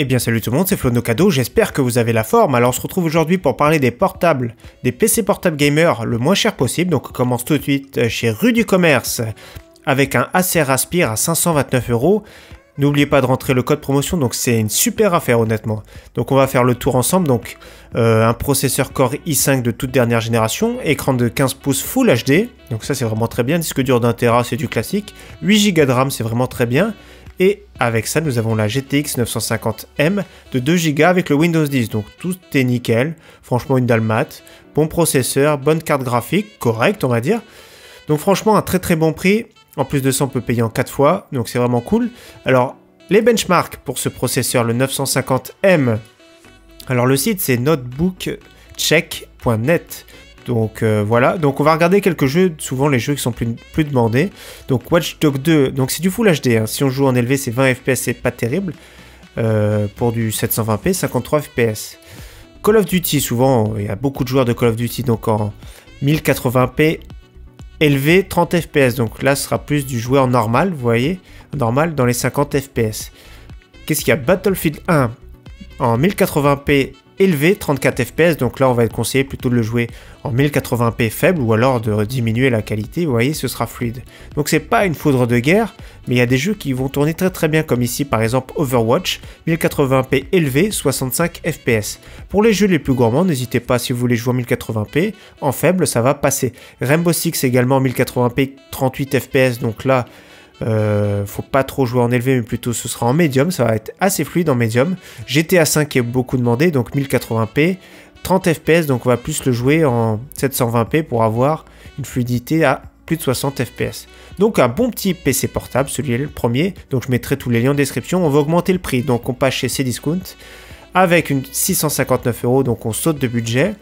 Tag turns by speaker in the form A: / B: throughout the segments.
A: Eh bien salut tout le monde, c'est Flo Nocado, j'espère que vous avez la forme. Alors on se retrouve aujourd'hui pour parler des portables, des PC portables gamer le moins cher possible. Donc on commence tout de suite chez Rue du Commerce avec un Acer Aspire à 529 €. N'oubliez pas de rentrer le code promotion, donc c'est une super affaire honnêtement. Donc on va faire le tour ensemble. Donc un processeur Core i5 de toute dernière génération, écran de 15 pouces Full HD, donc ça c'est vraiment très bien. Disque dur d'1 Tera, c'est du classique. 8 Go de RAM, c'est vraiment très bien. Et avec ça, nous avons la GTX 950M de 2 Go avec le Windows 10. Donc tout est nickel. Franchement, une dalle mat. Bon processeur, bonne carte graphique, correcte on va dire. Donc franchement, un très très bon prix. En plus de ça, on peut payer en 4 fois. Donc c'est vraiment cool. Alors, les benchmarks pour ce processeur, le 950M. Alors le site, c'est notebookcheck.net. Donc voilà, donc on va regarder quelques jeux, souvent les jeux qui sont plus demandés. Donc Watch Dogs 2, donc c'est du Full HD, hein. Si on joue en élevé c'est 20 FPS, c'est pas terrible. Pour du 720p, 53 FPS. Call of Duty, souvent il y a beaucoup de joueurs de Call of Duty, donc en 1080p élevé, 30 FPS. Donc là ce sera plus du joueur normal, vous voyez, normal dans les 50 FPS. Qu'est-ce qu'il y a? Battlefield 1 en 1080p élevé, 34 FPS, donc là on va être conseillé plutôt de le jouer en 1080p faible ou alors de diminuer la qualité, vous voyez, ce sera fluide. Donc c'est pas une foudre de guerre, mais il y a des jeux qui vont tourner très très bien, comme ici par exemple Overwatch, 1080p élevé, 65 FPS. Pour les jeux les plus gourmands, n'hésitez pas, si vous voulez jouer en 1080p, en faible ça va passer. Rainbow Six également en 1080p, 38 FPS, donc là faut pas trop jouer en élevé, mais plutôt ce sera en médium, ça va être assez fluide en médium. GTA 5 est beaucoup demandé, donc 1080p, 30 FPS, donc on va plus le jouer en 720p pour avoir une fluidité à plus de 60 FPS. Donc un bon petit PC portable, celui-là le premier, donc je mettrai tous les liens en description. On va augmenter le prix, donc on passe chez Cdiscount avec une 659 €, donc on saute de budget.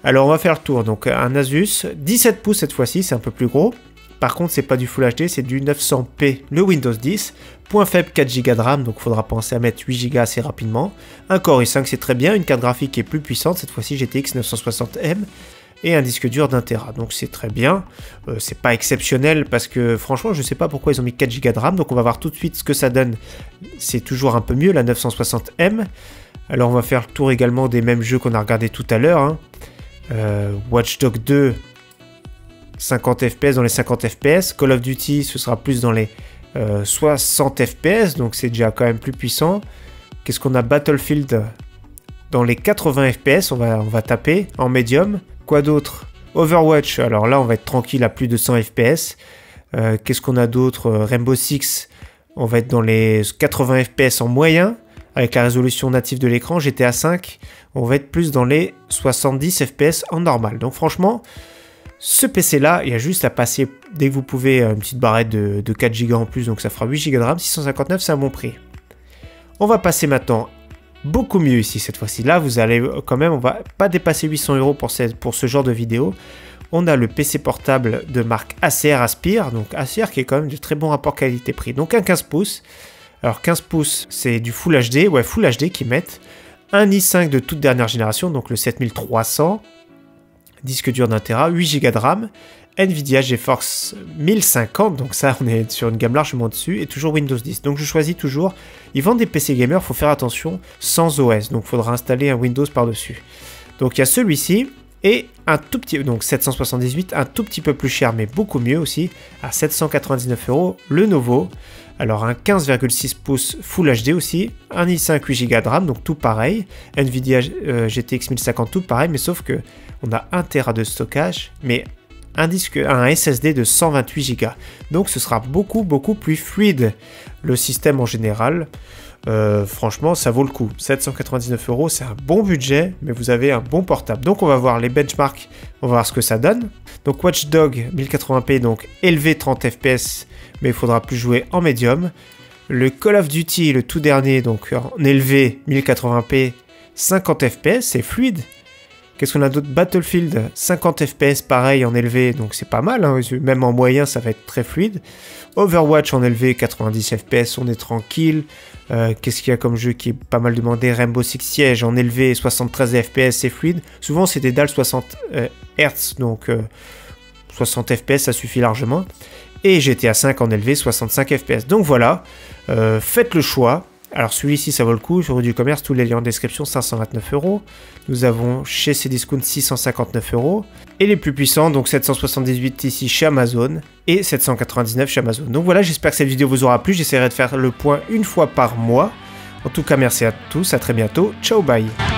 A: Alors on va faire le tour, donc un Asus, 17 pouces cette fois-ci, c'est un peu plus gros. Par contre, c'est pas du Full HD, c'est du 900p, le Windows 10. Point faible, 4 Go de RAM, donc il faudra penser à mettre 8 Go assez rapidement. Un Core i5, c'est très bien. Une carte graphique qui est plus puissante, cette fois-ci GTX 960M. Et un disque dur d'1 Tera, donc c'est très bien. C'est pas exceptionnel parce que franchement, je sais pas pourquoi ils ont mis 4 Go de RAM. Donc on va voir tout de suite ce que ça donne. C'est toujours un peu mieux, la 960M. Alors on va faire le tour également des mêmes jeux qu'on a regardé tout à l'heure, hein. Watch Dogs 2. 50 FPS dans les 50 FPS, Call of Duty ce sera plus dans les 60 FPS, donc c'est déjà quand même plus puissant. Qu'est-ce qu'on a? Battlefield dans les 80 FPS, on va taper en médium. Quoi d'autre? Overwatch, alors là on va être tranquille à plus de 100 FPS. Qu'est-ce qu'on a d'autre? Rainbow Six, on va être dans les 80 FPS en moyen, avec la résolution native de l'écran. GTA 5, on va être plus dans les 70 FPS en normal. Donc franchement, ce PC là, il y a juste à passer, dès que vous pouvez, une petite barrette de 4 Go en plus, donc ça fera 8 Go de RAM, 659, c'est un bon prix. On va passer maintenant beaucoup mieux ici cette fois-ci. Là, vous allez quand même, on va pas dépasser 800 € pour ce genre de vidéo. On a le PC portable de marque Acer Aspire, donc Acer qui est quand même de très bon rapport qualité-prix. Donc un 15 pouces. Alors 15 pouces, c'est du Full HD, ouais, Full HD qu'ils mettent. Un i5 de toute dernière génération, donc le 7300. Disque dur d'1 Tera, 8 Go de RAM, Nvidia GeForce 1050, donc ça on est sur une gamme largement dessus, et toujours Windows 10. Donc je choisis toujours, ils vendent des PC gamers, il faut faire attention, sans OS, donc il faudra installer un Windows par-dessus. Donc il y a celui-ci, et un tout petit, donc 778, un tout petit peu plus cher, mais beaucoup mieux aussi, à 799 €, le Novo. Alors un 15,6 pouces Full HD aussi, un i5 8 Go de RAM, donc tout pareil, Nvidia GTX 1050 tout pareil, mais sauf que on a 1 Tera de stockage, mais un SSD de 128 Go. Donc ce sera beaucoup plus fluide, le système en général. Franchement ça vaut le coup, 799 €, c'est un bon budget, mais vous avez un bon portable. Donc on va voir les benchmarks, on va voir ce que ça donne. Donc Watch Dogs 1080p, donc élevé 30 FPS, mais il faudra plus jouer en médium. Le Call of Duty, le tout dernier, donc en élevé 1080p, 50 FPS, c'est fluide. Qu'est-ce qu'on a d'autre? Battlefield, 50 FPS, pareil en élevé, donc c'est pas mal, hein, même en moyen ça va être très fluide. Overwatch en élevé, 90 FPS, on est tranquille. Qu'est-ce qu'il y a comme jeu qui est pas mal demandé? Rainbow Six Siege en élevé, 73 FPS, c'est fluide. Souvent c'est des dalles 60 Hz, donc 60 FPS ça suffit largement. Et GTA 5 en élevé, 65 FPS. Donc voilà, faites le choix. Alors celui-ci, ça vaut le coup. Sur du commerce, tous les liens en description, 529 €. Nous avons chez Cdiscount 659 €. Et les plus puissants, donc 778 ici chez Amazon et 799 chez Amazon. Donc voilà, j'espère que cette vidéo vous aura plu. J'essaierai de faire le point une fois par mois. En tout cas, merci à tous, à très bientôt. Ciao, bye.